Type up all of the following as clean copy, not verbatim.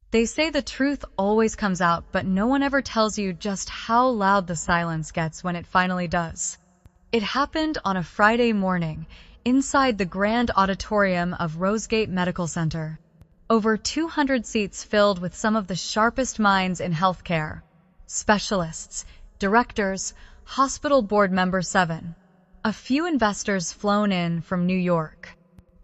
They say the truth always comes out, but no one ever tells you just how loud the silence gets when it finally does. It happened on a Friday morning, inside the grand auditorium of Rosegate Medical Center. Over 200 seats filled with some of the sharpest minds in healthcare. Specialists, directors, hospital board member 7. A few investors flown in from New York.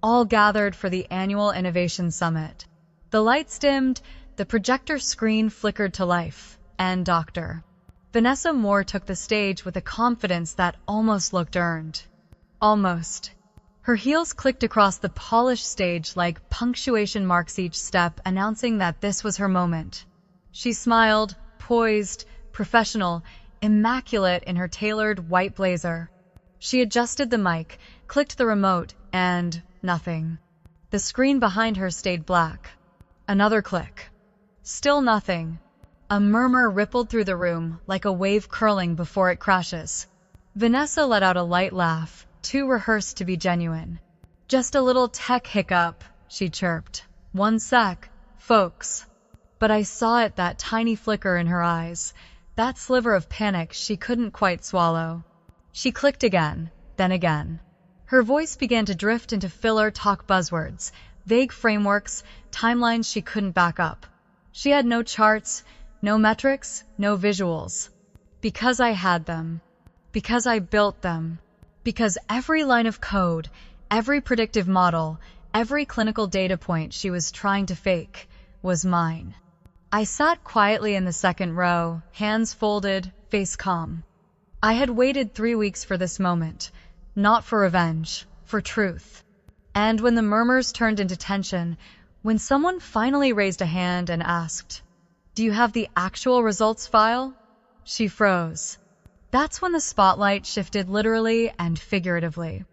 All gathered for the annual Innovation Summit. The lights dimmed, the projector screen flickered to life, and Dr. Vanessa Moore took the stage with a confidence that almost looked earned. Almost. Her heels clicked across the polished stage like punctuation marks each step, announcing that this was her moment. She smiled, poised, professional, immaculate in her tailored white blazer. She adjusted the mic, clicked the remote, and nothing. The screen behind her stayed black. Another click. Still nothing. A murmur rippled through the room like a wave curling before it crashes. Vanessa let out a light laugh, too rehearsed to be genuine. "Just a little tech hiccup," she chirped. "One sec, folks." But I saw it, that tiny flicker in her eyes, that sliver of panic she couldn't quite swallow. She clicked again, then again. Her voice began to drift into filler talk buzzwords, vague frameworks, timelines she couldn't back up. She had no charts, no metrics, no visuals. Because I had them. Because I built them. Because every line of code, every predictive model, every clinical data point she was trying to fake was mine. I sat quietly in the second row, hands folded, face calm. I had waited 3 weeks for this moment, not for revenge, for truth. And when the murmurs turned into tension, when someone finally raised a hand and asked, "Do you have the actual results file?" she froze. That's when the spotlight shifted literally and figuratively.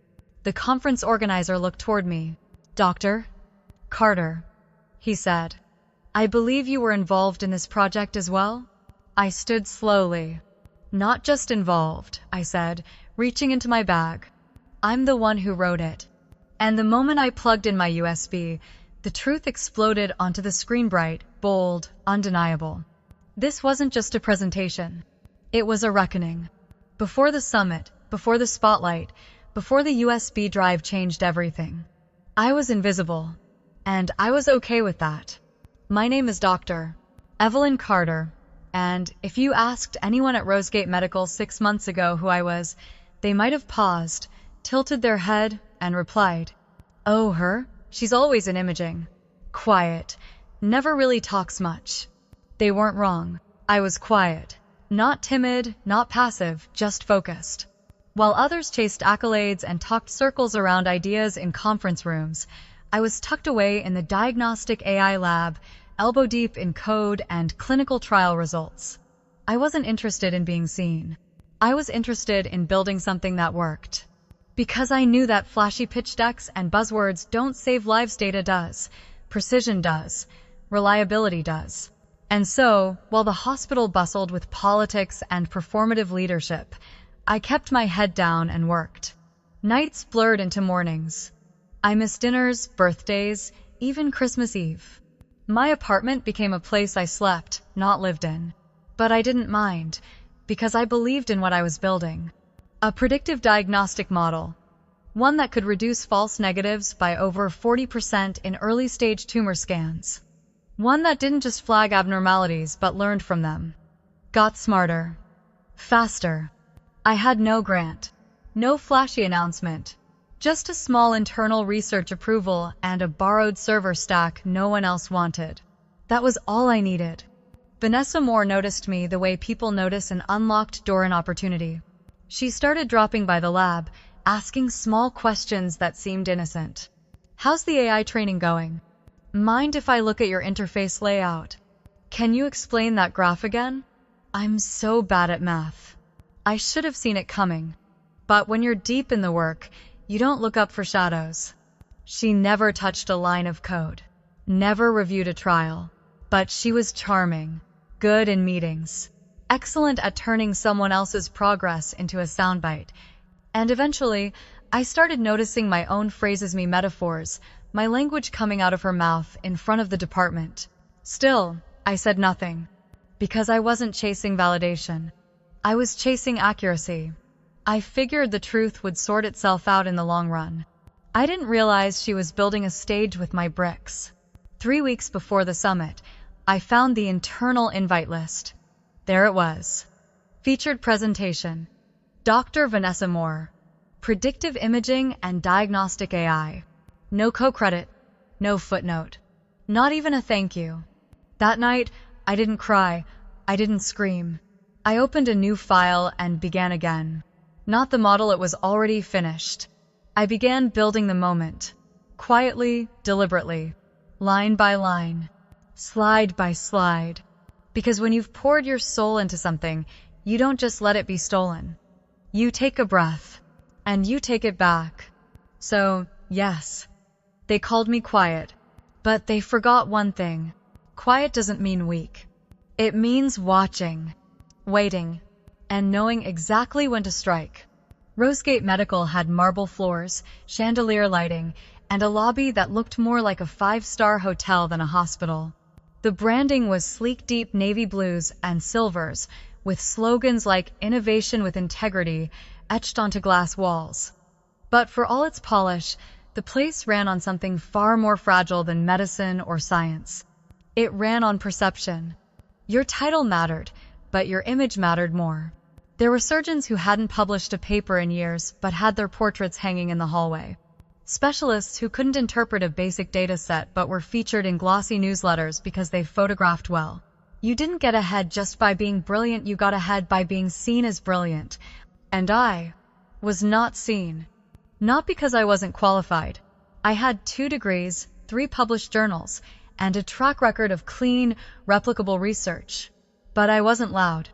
The conference organizer looked toward me. "Dr. Carter," he said, "I believe you were involved in this project as well?" I stood slowly. "Not just involved," I said, reaching into my bag. "I'm the one who wrote it." And the moment I plugged in my USB, the truth exploded onto the screen, bright, bold, undeniable. This wasn't just a presentation. It was a reckoning. Before the summit, before the spotlight, before the USB drive changed everything. I was invisible, and I was okay with that. My name is Dr. Evelyn Carter, and if you asked anyone at Rosegate Medical 6 months ago who I was, they might have paused, tilted their head, and replied, "Oh, her? She's always in imaging. Quiet. Never really talks much." They weren't wrong. I was quiet. Not timid, not passive, just focused. While others chased accolades and talked circles around ideas in conference rooms, I was tucked away in the diagnostic AI lab, elbow deep in code and clinical trial results. I wasn't interested in being seen. I was interested in building something that worked. Because I knew that flashy pitch decks and buzzwords don't save lives, data does, precision does, reliability does. And so, while the hospital bustled with politics and performative leadership, I kept my head down and worked. Nights blurred into mornings. I missed dinners, birthdays, even Christmas Eve. My apartment became a place I slept, not lived in. But I didn't mind, because I believed in what I was building. A predictive diagnostic model. One that could reduce false negatives by over 40% in early-stage tumor scans. One that didn't just flag abnormalities but learned from them. Got smarter. Faster. I had no grant. No flashy announcement. Just a small internal research approval and a borrowed server stack no one else wanted. That was all I needed. Vanessa Moore noticed me the way people notice an unlocked door in opportunity. She started dropping by the lab, asking small questions that seemed innocent. "How's the AI training going? Mind if I look at your interface layout? Can you explain that graph again? I'm so bad at math." I should have seen it coming. But when you're deep in the work, you don't look up for shadows. She never touched a line of code, never reviewed a trial. But she was charming, good in meetings, excellent at turning someone else's progress into a soundbite. And eventually, I started noticing my own phrases, me metaphors, my language coming out of her mouth in front of the department. Still, I said nothing, because I wasn't chasing validation. I was chasing accuracy. I figured the truth would sort itself out in the long run. I didn't realize she was building a stage with my bricks. 3 weeks before the summit, I found the internal invite list. There it was. Featured presentation. Dr. Vanessa Moore. Predictive Imaging and Diagnostic AI. No co-credit. No footnote. Not even a thank you. That night, I didn't cry. I didn't scream. I opened a new file and began again. Not the model, it was already finished. I began building the moment. Quietly, deliberately. Line by line. Slide by slide. Because when you've poured your soul into something, you don't just let it be stolen. You take a breath. And you take it back. So, yes. They called me quiet. But they forgot one thing. Quiet doesn't mean weak. It means watching, waiting, and knowing exactly when to strike. Rosegate Medical had marble floors, chandelier lighting, and a lobby that looked more like a 5-star hotel than a hospital. The branding was sleek deep navy blues and silvers, with slogans like "Innovation with Integrity" etched onto glass walls. But for all its polish, the place ran on something far more fragile than medicine or science. It ran on perception. Your title mattered, but your image mattered more. There were surgeons who hadn't published a paper in years but had their portraits hanging in the hallway. Specialists who couldn't interpret a basic data set but were featured in glossy newsletters because they photographed well. You didn't get ahead just by being brilliant, you got ahead by being seen as brilliant. And I was not seen. Not because I wasn't qualified. I had 2 degrees, 3 published journals, and a track record of clean, replicable research. But I wasn't loud.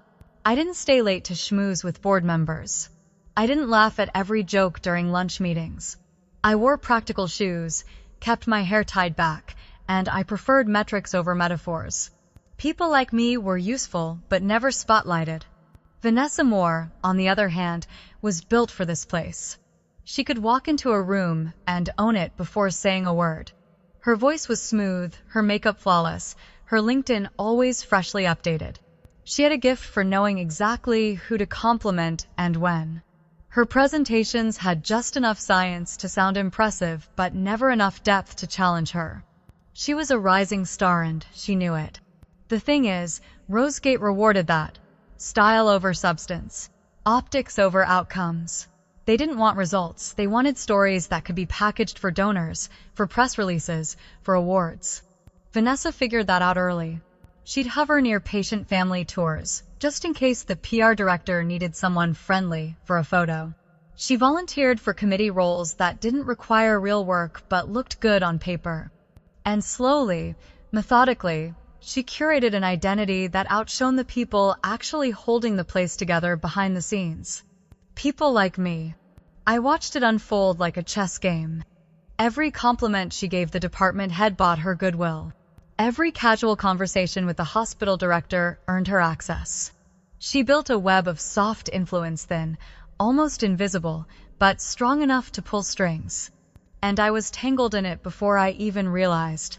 I didn't stay late to schmooze with board members. I didn't laugh at every joke during lunch meetings. I wore practical shoes, kept my hair tied back, and I preferred metrics over metaphors. People like me were useful, but never spotlighted. Vanessa Moore, on the other hand, was built for this place. She could walk into a room and own it before saying a word. Her voice was smooth, her makeup flawless, her LinkedIn always freshly updated. She had a gift for knowing exactly who to compliment and when. Her presentations had just enough science to sound impressive, but never enough depth to challenge her. She was a rising star and she knew it. The thing is, Rosegate rewarded that. Style over substance. Optics over outcomes. They didn't want results, they wanted stories that could be packaged for donors, for press releases, for awards. Vanessa figured that out early. She'd hover near patient family tours, just in case the PR director needed someone friendly for a photo. She volunteered for committee roles that didn't require real work but looked good on paper. And slowly, methodically, she curated an identity that outshone the people actually holding the place together behind the scenes. People like me. I watched it unfold like a chess game. Every compliment she gave the department head bought her goodwill. Every casual conversation with the hospital director earned her access. She built a web of soft influence thin, almost invisible, but strong enough to pull strings. And I was tangled in it before I even realized.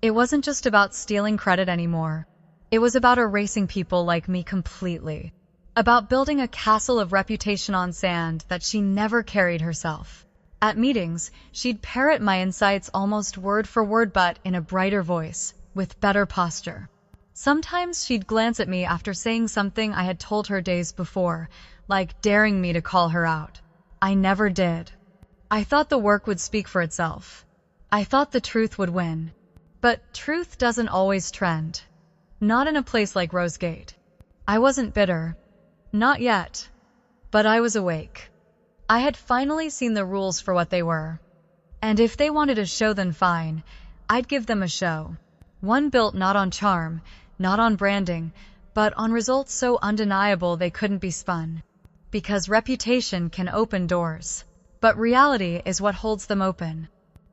It wasn't just about stealing credit anymore. It was about erasing people like me completely. About building a castle of reputation on sand that she never carried herself. At meetings, she'd parrot my insights almost word for word but in a brighter voice, with better posture. Sometimes she'd glance at me after saying something I had told her days before, like daring me to call her out. I never did. I thought the work would speak for itself. I thought the truth would win. But truth doesn't always trend. Not in a place like Rosegate. I wasn't bitter. Not yet. But I was awake. I had finally seen the rules for what they were. And if they wanted a show, then fine. I'd give them a show. One built not on charm, not on branding, but on results so undeniable they couldn't be spun. Because reputation can open doors. But reality is what holds them open.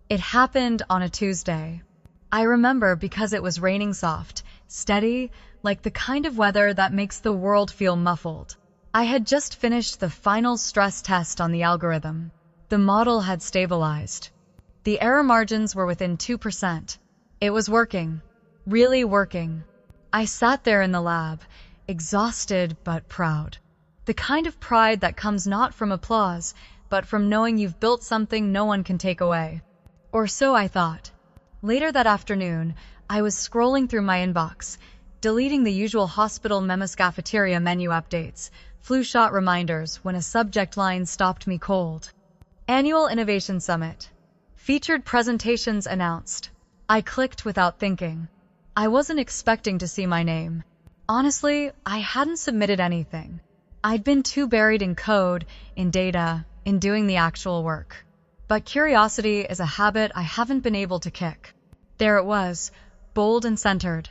It happened on a Tuesday. I remember because it was raining soft, steady, like the kind of weather that makes the world feel muffled. I had just finished the final stress test on the algorithm. The model had stabilized. The error margins were within 2%. It was working. Really working. I sat there in the lab, exhausted but proud. The kind of pride that comes not from applause, but from knowing you've built something no one can take away. Or so I thought. Later that afternoon, I was scrolling through my inbox, deleting the usual hospital Memus cafeteria menu updates, flu shot reminders when a subject line stopped me cold. Annual Innovation Summit. Featured presentations announced. I clicked without thinking. I wasn't expecting to see my name. Honestly, I hadn't submitted anything. I'd been too buried in code, in data, in doing the actual work. But curiosity is a habit I haven't been able to kick. There it was, bold and centered.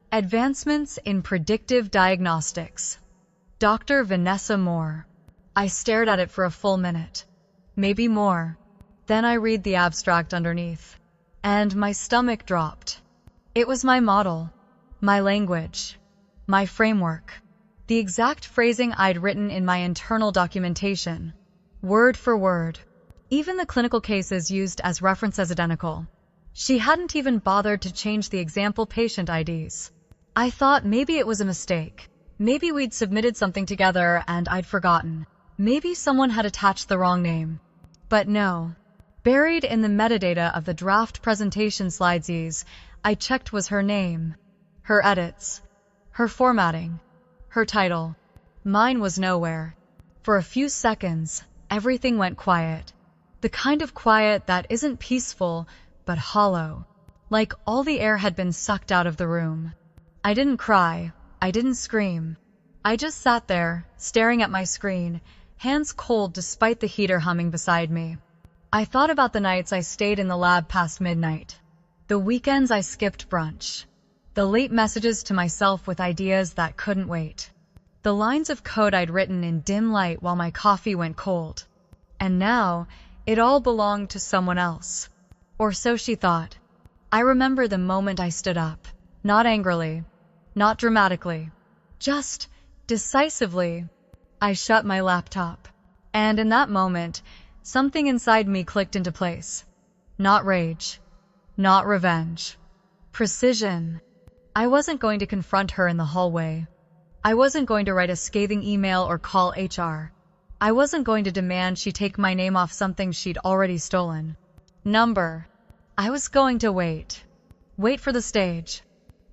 Advancements in Predictive Diagnostics. Dr. Vanessa Moore. I stared at it for a full minute. Maybe more. Then I read the abstract underneath. And my stomach dropped. It was my model, my language, my framework. The exact phrasing I'd written in my internal documentation. Word for word. Even the clinical cases used as reference as identical. She hadn't even bothered to change the example patient IDs. I thought maybe it was a mistake. Maybe we'd submitted something together and I'd forgotten. Maybe someone had attached the wrong name. But no. Buried in the metadata of the draft presentation slidesies, I checked was her name, her edits, her formatting, her title. Mine was nowhere. For a few seconds, everything went quiet. The kind of quiet that isn't peaceful, but hollow. Like all the air had been sucked out of the room. I didn't cry. I didn't scream. I just sat there, staring at my screen, hands cold despite the heater humming beside me. I thought about the nights I stayed in the lab past midnight. The weekends I skipped brunch. The late messages to myself with ideas that couldn't wait. The lines of code I'd written in dim light while my coffee went cold. And now, it all belonged to someone else. Or so she thought. I remember the moment I stood up. Not angrily. Not dramatically. Just decisively. I shut my laptop. And in that moment, something inside me clicked into place. Not rage. Not revenge. Precision. I wasn't going to confront her in the hallway. I wasn't going to write a scathing email or call HR. I wasn't going to demand she take my name off something she'd already stolen. Number. I was going to wait. Wait for the stage.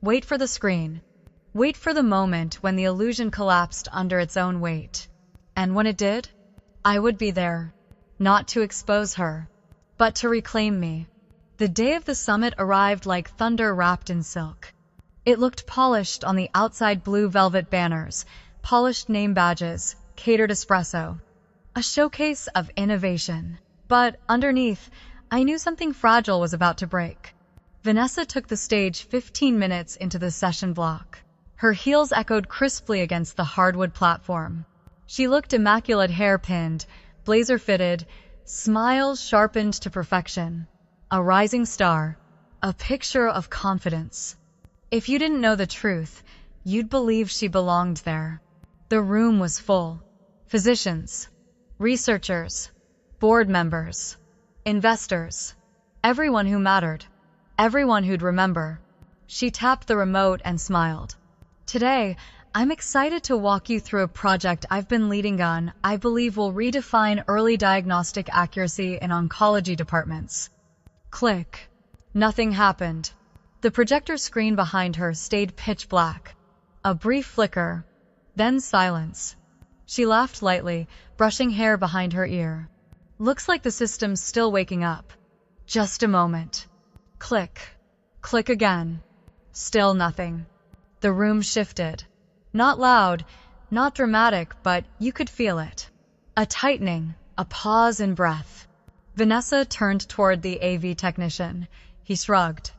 Wait for the screen. Wait for the moment when the illusion collapsed under its own weight. And when it did, I would be there. Not to expose her, but to reclaim me. The day of the summit arrived like thunder wrapped in silk. It looked polished on the outside blue velvet banners, polished name badges, catered espresso. A showcase of innovation. But underneath, I knew something fragile was about to break. Vanessa took the stage 15 minutes into the session block. Her heels echoed crisply against the hardwood platform. She looked immaculate, hair pinned, blazer fitted, smiles sharpened to perfection. A rising star, a picture of confidence. If you didn't know the truth, you'd believe she belonged there. The room was full. Physicians, researchers, board members, investors, everyone who mattered, everyone who'd remember. She tapped the remote and smiled. Today, I'm excited to walk you through a project I've been leading on I believe will redefine early diagnostic accuracy in oncology departments. Click. Nothing happened. The projector screen behind her stayed pitch black. A brief flicker, then silence. She laughed lightly, brushing hair behind her ear. Looks like the system's still waking up. Just a moment. Click. Click again. Still nothing. The room shifted. Not loud, not dramatic, but you could feel it. A tightening, a pause in breath. Vanessa turned toward the AV technician. He shrugged.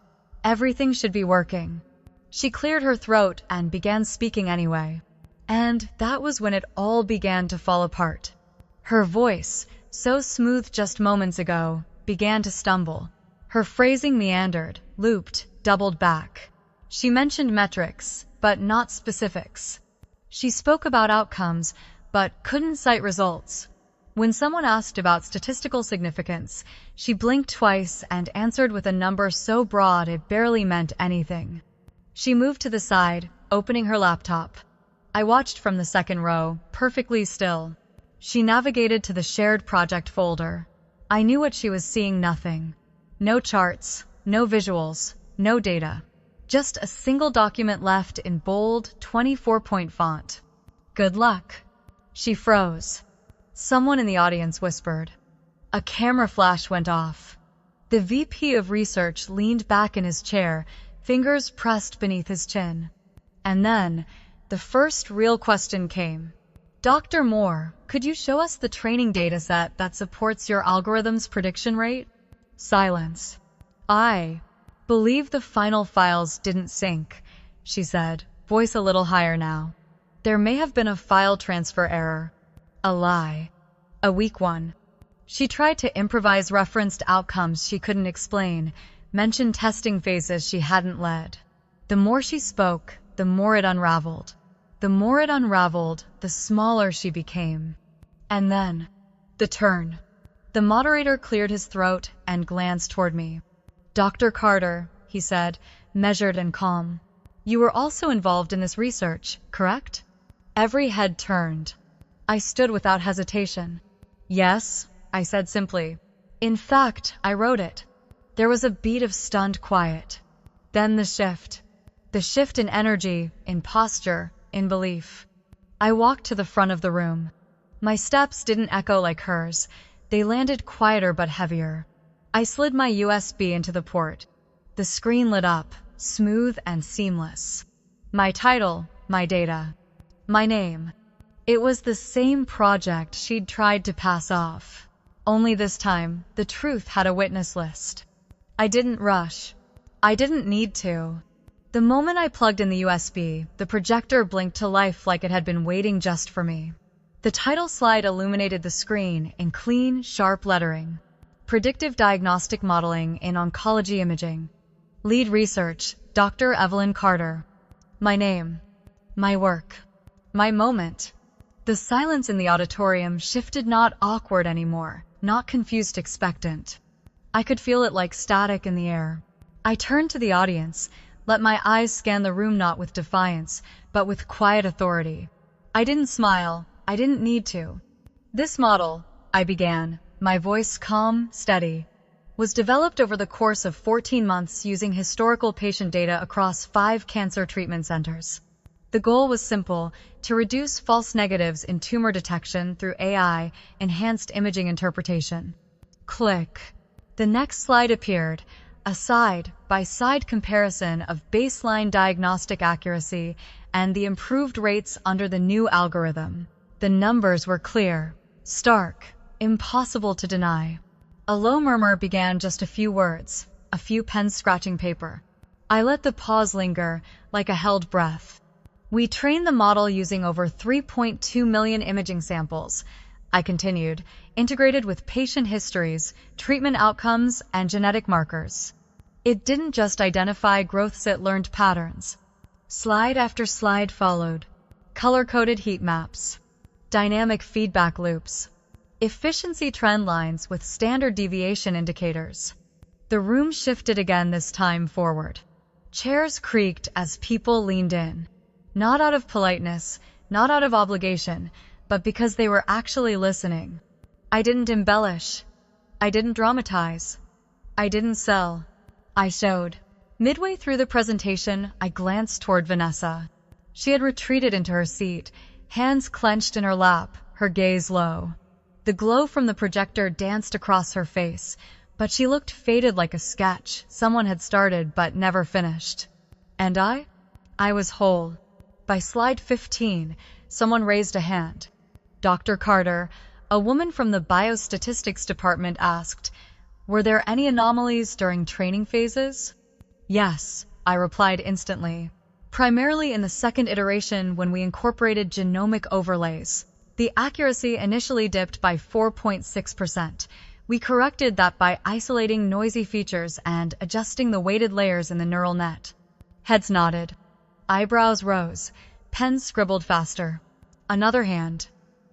Everything should be working. She cleared her throat and began speaking anyway. And that was when it all began to fall apart. Her voice, so smooth just moments ago, began to stumble. Her phrasing meandered, looped, doubled back. She mentioned metrics, but not specifics. She spoke about outcomes, but couldn't cite results. When someone asked about statistical significance, she blinked twice and answered with a number so broad it barely meant anything. She moved to the side, opening her laptop. I watched from the second row, perfectly still. She navigated to the shared project folder. I knew what she was seeing: nothing. No charts, no visuals, no data. Just a single document left in bold, 24-point font. Good luck. She froze. Someone in the audience whispered. A camera flash went off. The VP of research leaned back in his chair, fingers pressed beneath his chin. And then, the first real question came. Dr. Moore, could you show us the training dataset that supports your algorithm's prediction rate? Silence. I believe the final files didn't sync, she said, voice a little higher now. There may have been a file transfer error. A lie. A weak one. She tried to improvise referenced outcomes she couldn't explain, mentioned testing phases she hadn't led. The more she spoke, the more it unraveled. The more it unraveled, the smaller she became. And then, the turn. The moderator cleared his throat and glanced toward me. Dr. Carter, he said, measured and calm. You were also involved in this research, correct? Every head turned. I stood without hesitation. Yes, I said simply. In fact, I wrote it. There was a beat of stunned quiet. Then the shift. The shift in energy, in posture, in belief. I walked to the front of the room. My steps didn't echo like hers. They landed quieter but heavier. I slid my USB into the port. The screen lit up, smooth and seamless. My title, my data, my name. It was the same project she'd tried to pass off. Only this time, the truth had a witness list. I didn't rush. I didn't need to. The moment I plugged in the USB, the projector blinked to life like it had been waiting just for me. The title slide illuminated the screen in clean, sharp lettering. Predictive Diagnostic Modeling in Oncology Imaging. Lead Research, Dr. Evelyn Carter. My name. My work. My moment. The silence in the auditorium shifted, not awkward anymore, not confused, expectant. I could feel it like static in the air. I turned to the audience, let my eyes scan the room, not with defiance, but with quiet authority. I didn't smile. I didn't need to. This model, I began, my voice calm, steady, was developed over the course of 14 months using historical patient data across 5 cancer treatment centers. The goal was simple: to reduce false negatives in tumor detection through AI, enhanced imaging interpretation. Click. The next slide appeared, a side-by-side comparison of baseline diagnostic accuracy and the improved rates under the new algorithm. The numbers were clear, stark, impossible to deny. A low murmur began, just a few words, a few pens scratching paper. I let the pause linger, like a held breath. We trained the model using over 3.2 million imaging samples, I continued, integrated with patient histories, treatment outcomes, and genetic markers. It didn't just identify growths, it learned patterns. Slide after slide followed. Color-coded heat maps. Dynamic feedback loops. Efficiency trend lines with standard deviation indicators. The room shifted again, this time forward. Chairs creaked as people leaned in. Not out of politeness, not out of obligation, but because they were actually listening. I didn't embellish. I didn't dramatize. I didn't sell. I showed. Midway through the presentation, I glanced toward Vanessa. She had retreated into her seat, hands clenched in her lap, her gaze low. The glow from the projector danced across her face, but she looked faded, like a sketch someone had started but never finished. And I was whole. By slide 15, someone raised a hand. Dr. Carter, a woman from the biostatistics department, asked, "Were there any anomalies during training phases?" "Yes," I replied instantly. "Primarily in the second iteration, when we incorporated genomic overlays. The accuracy initially dipped by 4.6%. We corrected that by isolating noisy features and adjusting the weighted layers in the neural net." Heads nodded. Eyebrows rose. Pens scribbled faster. Another hand.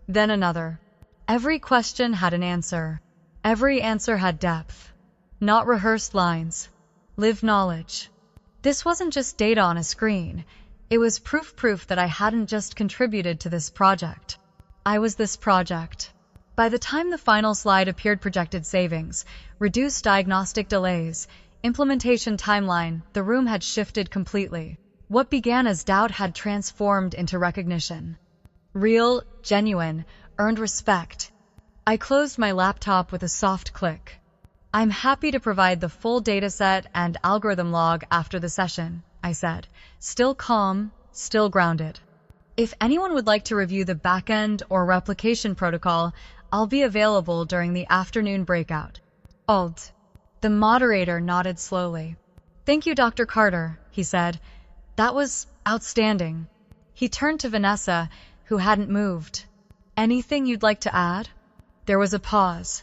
Then another. Every question had an answer. Every answer had depth. Not rehearsed lines. Lived knowledge. This wasn't just data on a screen. It was proof that I hadn't just contributed to this project. I was this project. By the time the final slide appeared, projected savings, reduced diagnostic delays, implementation timeline, the room had shifted completely. What began as doubt had transformed into recognition. Real, genuine, earned respect. I closed my laptop with a soft click. I'm happy to provide the full dataset and algorithm log after the session, I said, still calm, still grounded. If anyone would like to review the backend or replication protocol, I'll be available during the afternoon breakout. Alt. The moderator nodded slowly. Thank you, Dr. Carter, he said. That was outstanding. He turned to Vanessa, who hadn't moved. Anything you'd like to add? There was a pause.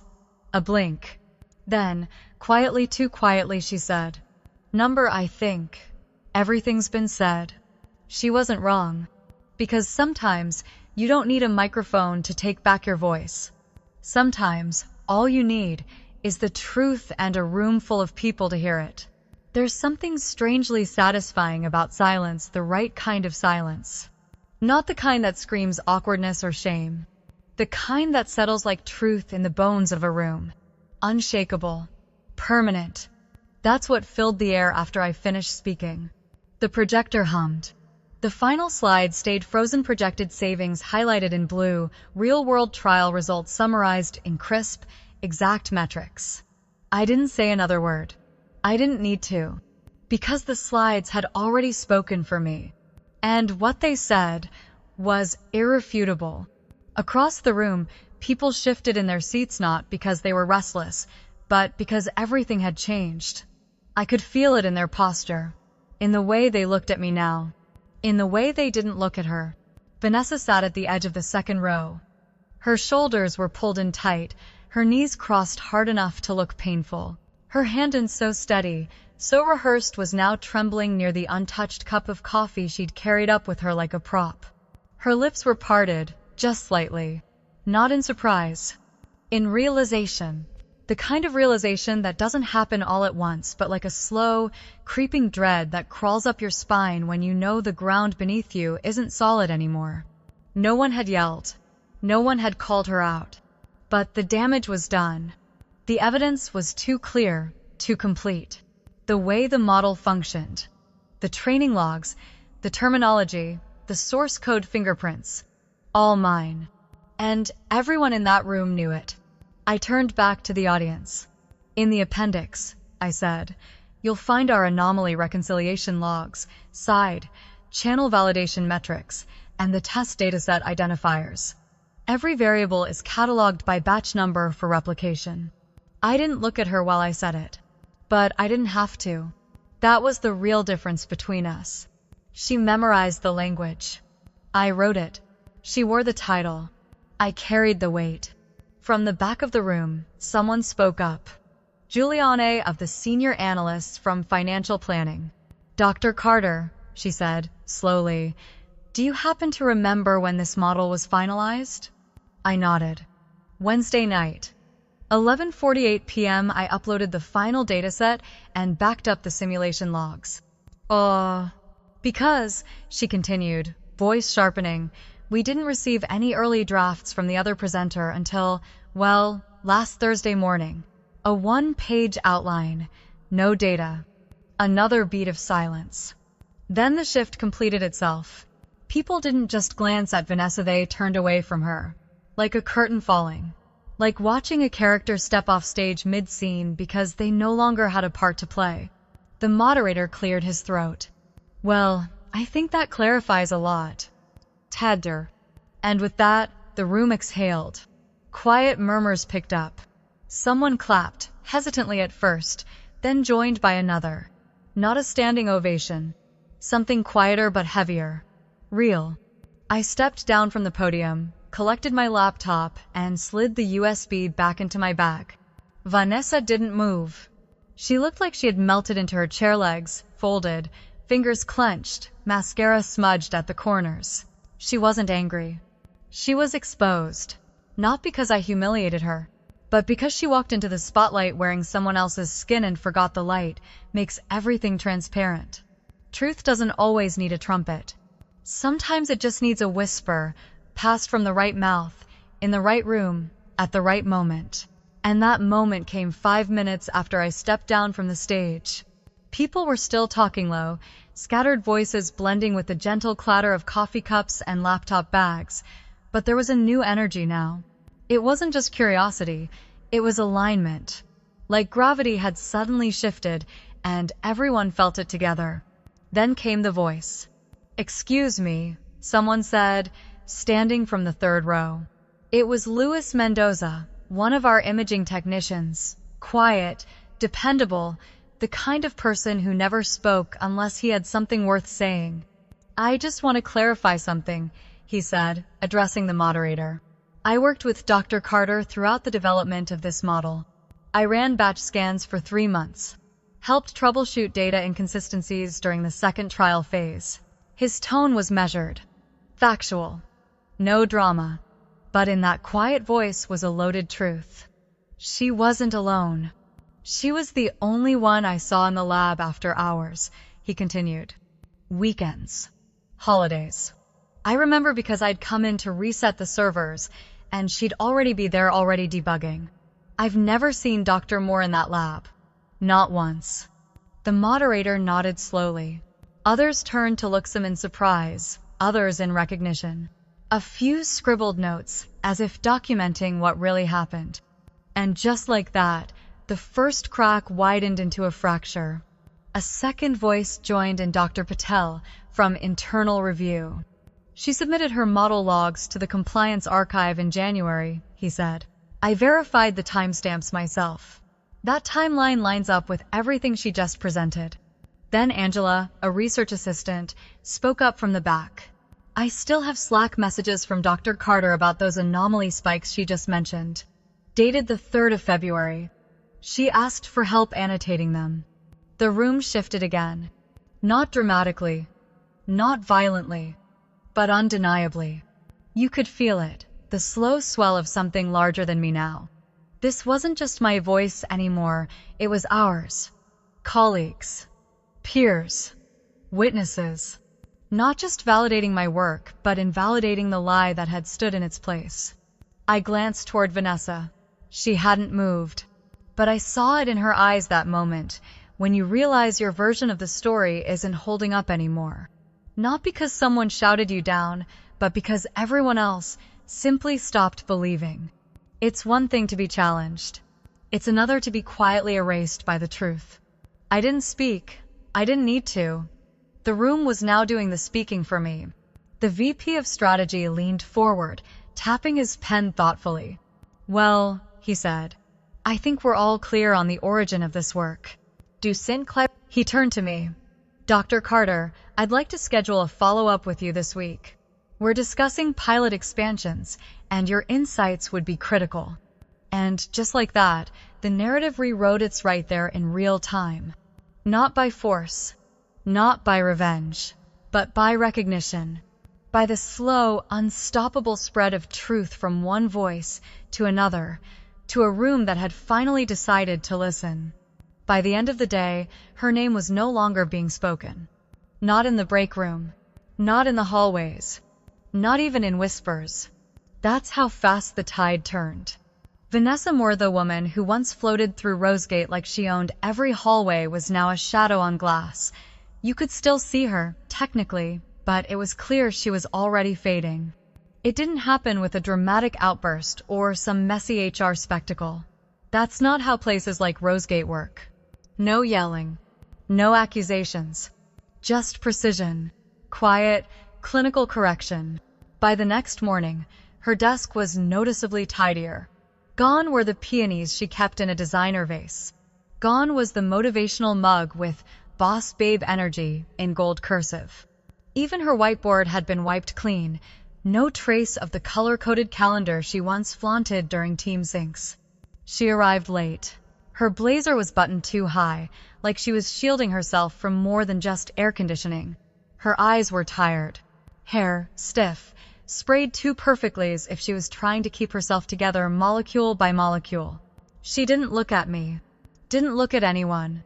A blink. Then, quietly, too quietly, she said, Number, I think. Everything's been said. She wasn't wrong. Because sometimes you don't need a microphone to take back your voice. Sometimes all you need is the truth and a room full of people to hear it. There's something strangely satisfying about silence, the right kind of silence. Not the kind that screams awkwardness or shame. The kind that settles like truth in the bones of a room. Unshakable. Permanent. That's what filled the air after I finished speaking. The projector hummed. The final slide stayed frozen, projected savings highlighted in blue, real-world trial results summarized in crisp, exact metrics. I didn't say another word. I didn't need to. Because the slides had already spoken for me. And what they said was irrefutable. Across the room, people shifted in their seats not because they were restless, but because everything had changed. I could feel it in their posture, in the way they looked at me now, in the way they didn't look at her. Vanessa sat at the edge of the second row. Her shoulders were pulled in tight, her knees crossed hard enough to look painful. Her hand, in so steady, so rehearsed, was now trembling near the untouched cup of coffee she'd carried up with her like a prop. Her lips were parted, just slightly. Not in surprise. In realization. The kind of realization that doesn't happen all at once, but like a slow, creeping dread that crawls up your spine when you know the ground beneath you isn't solid anymore. No one had yelled. No one had called her out. But the damage was done. The evidence was too clear, too complete. The way the model functioned. The training logs, the terminology, the source code fingerprints. All mine. And everyone in that room knew it. I turned back to the audience. In the appendix, I said, you'll find our anomaly reconciliation logs, side, channel validation metrics, and the test dataset identifiers. Every variable is cataloged by batch number for replication. I didn't look at her while I said it. But I didn't have to. That was the real difference between us. She memorized the language. I wrote it. She wore the title. I carried the weight. From the back of the room, someone spoke up. Juliane of the senior analysts from financial planning. Dr. Carter, she said, slowly, do you happen to remember when this model was finalized? I nodded. Wednesday night. 11:48 p.m. I uploaded the final dataset and backed up the simulation logs. Because, she continued, voice sharpening, we didn't receive any early drafts from the other presenter until, well, last Thursday morning. A one-page outline. No data. Another beat of silence. Then the shift completed itself. People didn't just glance at Vanessa, they turned away from her. Like a curtain falling. Like watching a character step off stage mid-scene because they no longer had a part to play. The moderator cleared his throat. Well, I think that clarifies a lot. Tadder. And with that, the room exhaled. Quiet murmurs picked up. Someone clapped, hesitantly at first, then joined by another. Not a standing ovation. Something quieter but heavier. Real. I stepped down from the podium, collected my laptop, and slid the USB back into my bag. Vanessa didn't move. She looked like she had melted into her chair legs, folded, fingers clenched, mascara smudged at the corners. She wasn't angry. She was exposed. Not because I humiliated her, but because she walked into the spotlight wearing someone else's skin and forgot the light makes everything transparent. Truth doesn't always need a trumpet. Sometimes it just needs a whisper, passed from the right mouth, in the right room, at the right moment. And that moment came 5 minutes after I stepped down from the stage. People were still talking low, scattered voices blending with the gentle clatter of coffee cups and laptop bags. But there was a new energy now. It wasn't just curiosity, it was alignment. Like gravity had suddenly shifted, and everyone felt it together. Then came the voice. "Excuse me," someone said, standing from the third row. It was Luis Mendoza, one of our imaging technicians. Quiet, dependable, the kind of person who never spoke unless he had something worth saying. "I just want to clarify something," he said, addressing the moderator. "I worked with Dr. Carter throughout the development of this model. I ran batch scans for 3 months, helped troubleshoot data inconsistencies during the second trial phase." His tone was measured, factual, no drama. But in that quiet voice was a loaded truth. She wasn't alone. She was the only one I saw in the lab after hours, he continued. Weekends. Holidays. I remember because I'd come in to reset the servers, and she'd already be there already debugging. I've never seen Dr. Moore in that lab. Not once. The moderator nodded slowly. Others turned to look some in surprise, others in recognition. A few scribbled notes, as if documenting what really happened. And just like that, the first crack widened into a fracture. A second voice joined in Dr. Patel from Internal Review. "She submitted her model logs to the compliance archive in January," he said. "I verified the timestamps myself. That timeline lines up with everything she just presented." Then Angela, a research assistant, spoke up from the back. "I still have Slack messages from Dr. Carter about those anomaly spikes she just mentioned. Dated the 3rd of February. She asked for help annotating them." The room shifted again. Not dramatically, not violently, but undeniably. You could feel it, the slow swell of something larger than me now. This wasn't just my voice anymore, it was ours. Colleagues, peers, witnesses. Not just validating my work, but invalidating the lie that had stood in its place. I glanced toward Vanessa. She hadn't moved. But I saw it in her eyes that moment, when you realize your version of the story isn't holding up anymore. Not because someone shouted you down, but because everyone else simply stopped believing. It's one thing to be challenged. It's another to be quietly erased by the truth. I didn't speak. I didn't need to. The room was now doing the speaking for me. The VP of Strategy leaned forward, tapping his pen thoughtfully. "Well," he said, "I think we're all clear on the origin of this work. Do Sinclair..." He turned to me. "Dr. Carter, I'd like to schedule a follow-up with you this week. We're discussing pilot expansions, and your insights would be critical." And just like that, the narrative rewrote its right there in real time. Not by force, not by revenge, but by recognition. By the slow, unstoppable spread of truth from one voice to another, to a room that had finally decided to listen. By the end of the day, her name was no longer being spoken. Not in the break room, not in the hallways, not even in whispers. That's how fast the tide turned. Vanessa Moore, the woman who once floated through Rosegate like she owned every hallway, was now a shadow on glass. You could still see her, technically, but it was clear she was already fading. It didn't happen with a dramatic outburst or some messy HR spectacle. That's not how places like Rosegate work. No yelling, no accusations, just precision, quiet, clinical correction. By the next morning, her desk was noticeably tidier. Gone were the peonies she kept in a designer vase. Gone was the motivational mug with "Boss Babe Energy" in gold cursive. Even her whiteboard had been wiped clean, no trace of the color-coded calendar she once flaunted during team syncs. She arrived late. Her blazer was buttoned too high, like she was shielding herself from more than just air conditioning. Her eyes were tired. Hair, stiff, sprayed too perfectly as if she was trying to keep herself together molecule by molecule. She didn't look at me. Didn't look at anyone.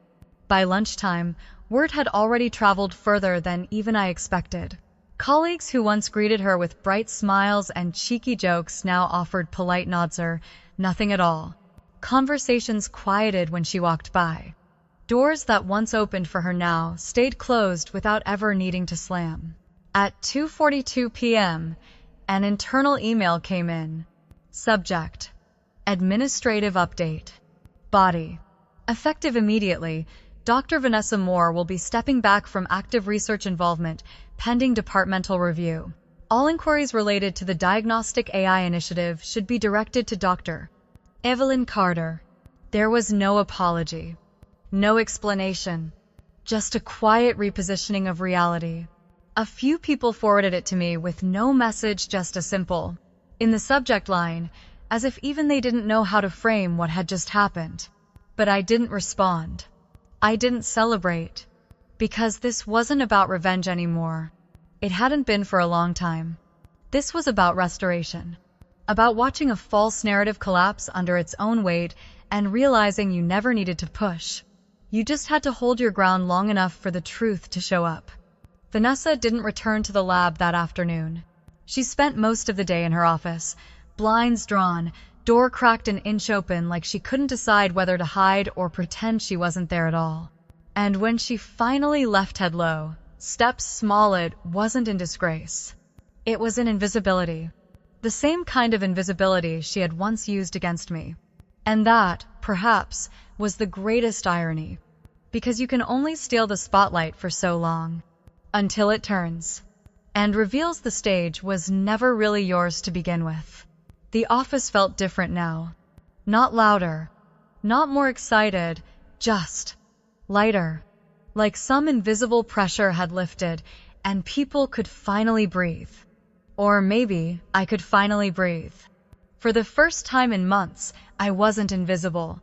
By lunchtime, Word had already traveled further than even I expected. Colleagues who once greeted her with bright smiles and cheeky jokes now offered polite nods or nothing at all. Conversations quieted when she walked by. Doors that once opened for her now stayed closed without ever needing to slam. At 2:42 p.m., an internal email came in. Subject: Administrative Update. Body: Effective immediately, Dr. Vanessa Moore will be stepping back from active research involvement pending departmental review. All inquiries related to the Diagnostic AI initiative should be directed to Dr. Evelyn Carter. There was no apology, no explanation, just a quiet repositioning of reality. A few people forwarded it to me with no message, just a simple, in the subject line, as if even they didn't know how to frame what had just happened. But I didn't respond. I didn't celebrate. Because this wasn't about revenge anymore. It hadn't been for a long time. This was about restoration. About watching a false narrative collapse under its own weight and realizing you never needed to push. You just had to hold your ground long enough for the truth to show up. Vanessa didn't return to the lab that afternoon. She spent most of the day in her office, blinds drawn, door cracked an inch open like she couldn't decide whether to hide or pretend she wasn't there at all. And when she finally left head low, steps small, it wasn't in disgrace. It was in invisibility. The same kind of invisibility she had once used against me. And that, perhaps, was the greatest irony. Because you can only steal the spotlight for so long. Until it turns. And reveals the stage was never really yours to begin with. The office felt different now. Not louder. Not more excited. Just lighter. Like some invisible pressure had lifted, and people could finally breathe. Or maybe I could finally breathe. For the first time in months, I wasn't invisible.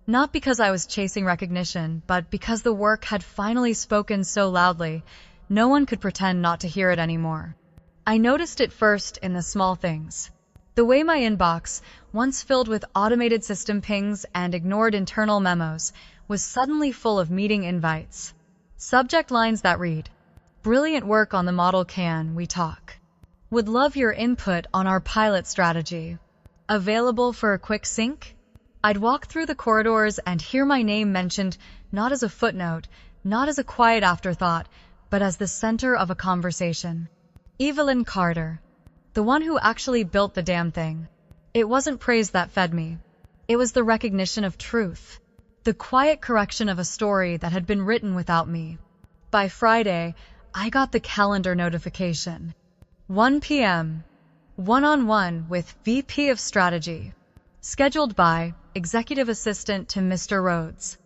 Not because I was chasing recognition, but because the work had finally spoken so loudly, no one could pretend not to hear it anymore. I noticed it first in the small things. The way my inbox, once filled with automated system pings and ignored internal memos, was suddenly full of meeting invites. Subject lines that read, "Brilliant work on the model, can we talk? Would love your input on our pilot strategy. Available for a quick sync?" I'd walk through the corridors and hear my name mentioned not as a footnote, not as a quiet afterthought, but as the center of a conversation. Evelyn Carter. The one who actually built the damn thing. It wasn't praise that fed me. It was the recognition of truth. The quiet correction of a story that had been written without me. By Friday, I got the calendar notification. 1 p.m. One-on-one with VP of Strategy. Scheduled by Executive Assistant to Mr. Rhodes.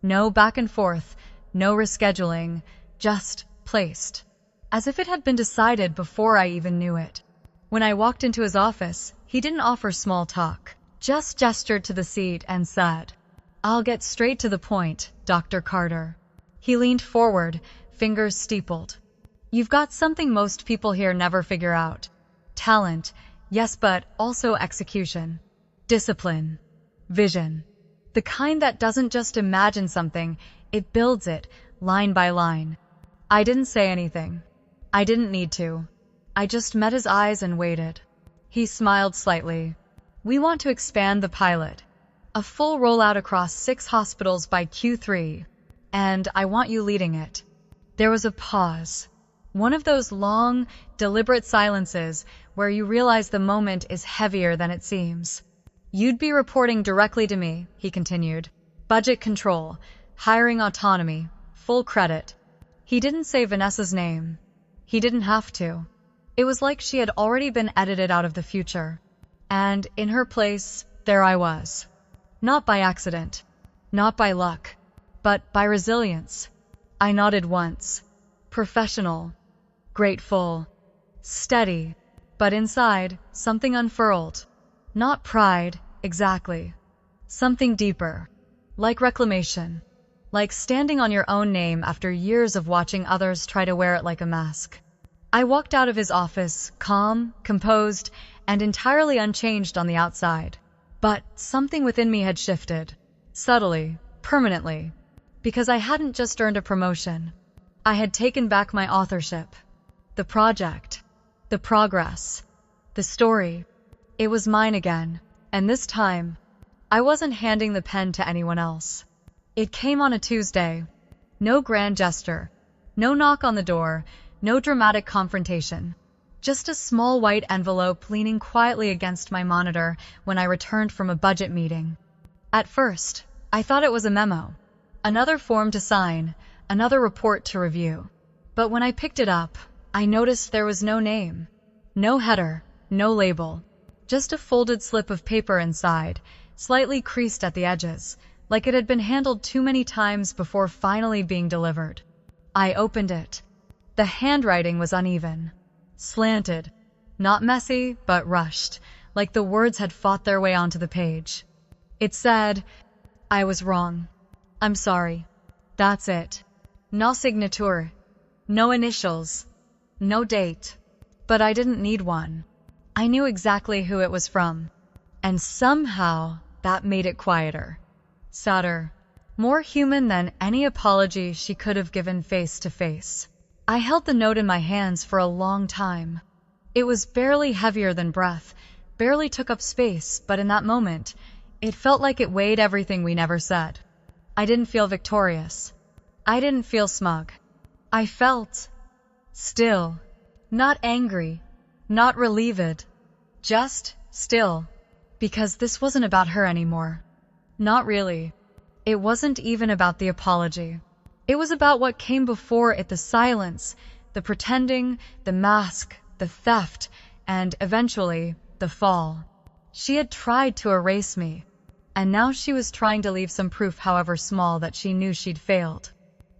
No back and forth, no rescheduling, just placed. As if it had been decided before I even knew it. When I walked into his office, he didn't offer small talk, just gestured to the seat and said, "I'll get straight to the point, Dr. Carter." He leaned forward, fingers steepled. "You've got something most people here never figure out. Talent, yes, but also execution. Discipline. Vision. The kind that doesn't just imagine something, it builds it, line by line." I didn't say anything. I didn't need to. I just met his eyes and waited. He smiled slightly. "We want to expand the pilot. A full rollout across 6 hospitals by Q3. And I want you leading it." There was a pause. One of those long, deliberate silences where you realize the moment is heavier than it seems. "You'd be reporting directly to me," he continued. "Budget control, hiring autonomy, full credit." He didn't say Vanessa's name. He didn't have to. It was like she had already been edited out of the future. And in her place, there I was. Not by accident. Not by luck. But by resilience. I nodded once. Professional. Grateful. Steady. But inside, something unfurled. Not pride, exactly. Something deeper. Like reclamation. Like standing on your own name after years of watching others try to wear it like a mask. I walked out of his office, calm, composed, and entirely unchanged on the outside. But something within me had shifted. Subtly, permanently. Because I hadn't just earned a promotion. I had taken back my authorship. The project. The progress. The story. It was mine again. And this time, I wasn't handing the pen to anyone else. It came on a Tuesday. No grand gesture. No knock on the door. No dramatic confrontation. Just a small white envelope leaning quietly against my monitor when I returned from a budget meeting. At first, I thought it was a memo. Another form to sign, another report to review. But when I picked it up, I noticed there was no name. No header, no label. Just a folded slip of paper inside, slightly creased at the edges, like it had been handled too many times before finally being delivered. I opened it. The handwriting was uneven. Slanted. Not messy, but rushed, like the words had fought their way onto the page. It said, "I was wrong. I'm sorry." That's it. No signature. No initials. No date. But I didn't need one. I knew exactly who it was from. And somehow, that made it quieter. Sadder. More human than any apology she could have given face to face. I held the note in my hands for a long time. It was barely heavier than breath, barely took up space, but in that moment, it felt like it weighed everything we never said. I didn't feel victorious. I didn't feel smug. I felt still. Not angry. Not relieved. Just still. Because this wasn't about her anymore. Not really. It wasn't even about the apology. It was about what came before it, the silence, the pretending, the mask, the theft, and eventually, the fall. She had tried to erase me, and now she was trying to leave some proof, however small, that she knew she'd failed.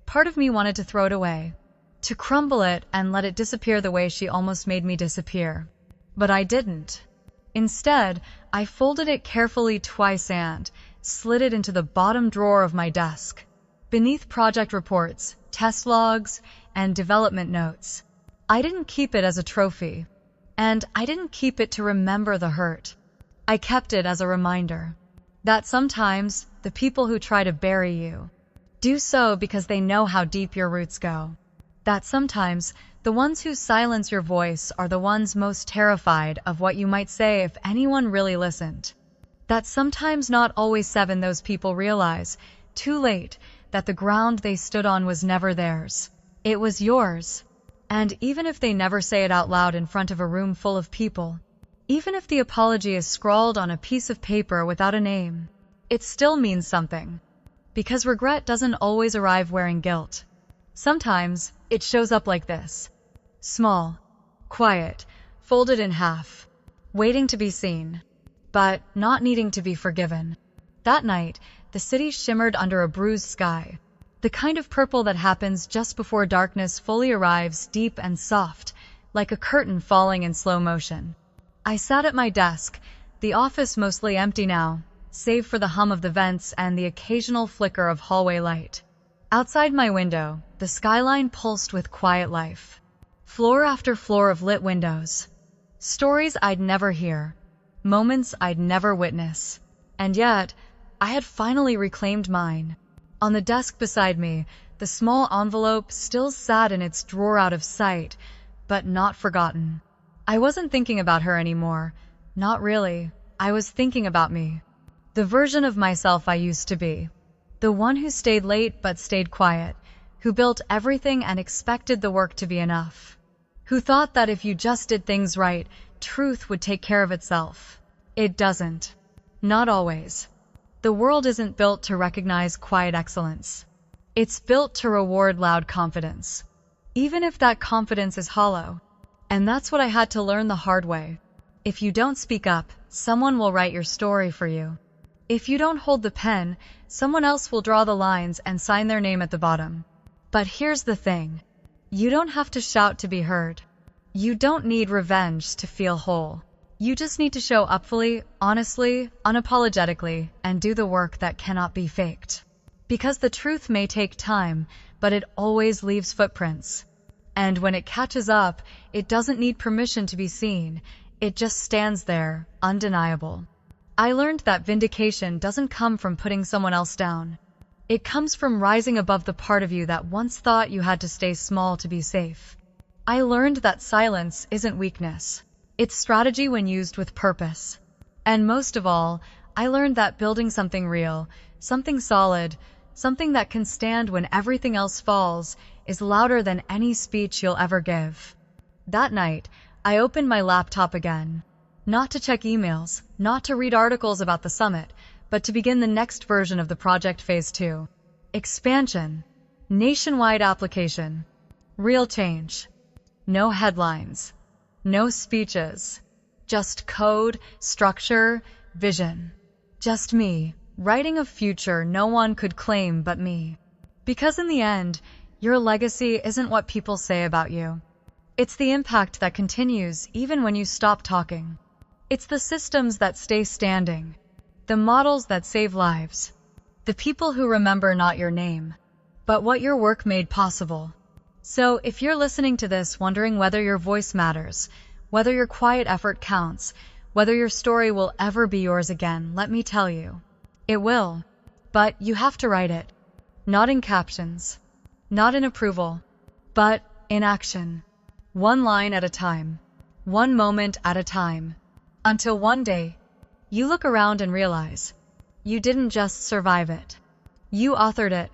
Part of me wanted to throw it away, to crumble it and let it disappear the way she almost made me disappear. But I didn't. Instead, I folded it carefully twice and slid it into the bottom drawer of my desk. Beneath project reports, test logs, and development notes. I didn't keep it as a trophy, and I didn't keep it to remember the hurt. I kept it as a reminder that sometimes the people who try to bury you do so because they know how deep your roots go. That sometimes the ones who silence your voice are the ones most terrified of what you might say if anyone really listened. That sometimes, not always, those people realize, too late, that the ground they stood on was never theirs. It was yours. And even if they never say it out loud in front of a room full of people, even if the apology is scrawled on a piece of paper without a name, it still means something. Because regret doesn't always arrive wearing guilt. Sometimes it shows up like this. Small, quiet, folded in half, waiting to be seen, but not needing to be forgiven. That night, the city shimmered under a bruised sky, the kind of purple that happens just before darkness fully arrives, deep and soft, like a curtain falling in slow motion. I sat at my desk, the office mostly empty now, save for the hum of the vents and the occasional flicker of hallway light. Outside my window, the skyline pulsed with quiet life. Floor after floor of lit windows. Stories I'd never hear. Moments I'd never witness. And yet, I had finally reclaimed mine. On the desk beside me, the small envelope still sat in its drawer, out of sight, but not forgotten. I wasn't thinking about her anymore. Not really. I was thinking about me. The version of myself I used to be. The one who stayed late but stayed quiet, who built everything and expected the work to be enough. Who thought that if you just did things right, truth would take care of itself. It doesn't. Not always. The world isn't built to recognize quiet excellence. It's built to reward loud confidence, even if that confidence is hollow. And that's what I had to learn the hard way. If you don't speak up, someone will write your story for you. If you don't hold the pen, someone else will draw the lines and sign their name at the bottom. But here's the thing. You don't have to shout to be heard. You don't need revenge to feel whole. You just need to show up fully, honestly, unapologetically, and do the work that cannot be faked. Because the truth may take time, but it always leaves footprints. And when it catches up, it doesn't need permission to be seen. It just stands there, undeniable. I learned that vindication doesn't come from putting someone else down. It comes from rising above the part of you that once thought you had to stay small to be safe. I learned that silence isn't weakness. It's strategy when used with purpose. And most of all, I learned that building something real, something solid, something that can stand when everything else falls, is louder than any speech you'll ever give. That night, I opened my laptop again. Not to check emails, not to read articles about the summit, but to begin the next version of the project phase 2. Expansion. Nationwide application. Real change. No headlines. No speeches. Just code, structure, vision. Just me, writing a future no one could claim but me. Because in the end, your legacy isn't what people say about you. It's the impact that continues even when you stop talking. It's the systems that stay standing. The models that save lives. The people who remember not your name, but what your work made possible. So if you're listening to this wondering whether your voice matters, whether your quiet effort counts, whether your story will ever be yours again, let me tell you. It will. But you have to write it. Not in captions. Not in approval. But in action. One line at a time. One moment at a time. Until one day, you look around and realize, you didn't just survive it. You authored it.